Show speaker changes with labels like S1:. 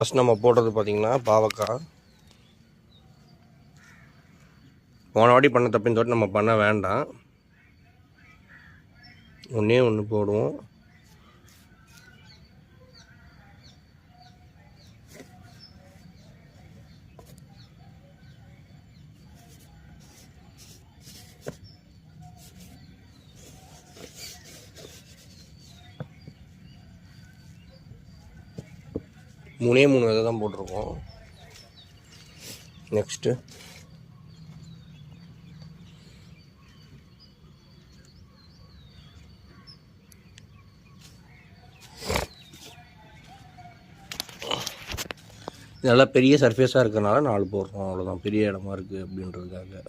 S1: First நம்ம போடுறது பார்த்திங்கன்னா பாவக்காய். போன வாட்டி பண்ண தப்புன்னு சொல்லிட்டு நம்ம பண்ண வேண்டாம். ஒன்றே ஒன்று போடுவோம். மூணே 3 விதை தான் போட்டிருக்கோம். நெக்ஸ்ட்டு நல்லா பெரிய சர்ஃபேஸாக இருக்கிறனால 4 போடுறோம். அவ்வளோதான், பெரிய இடமா இருக்குது அப்படின்றதுக்காக.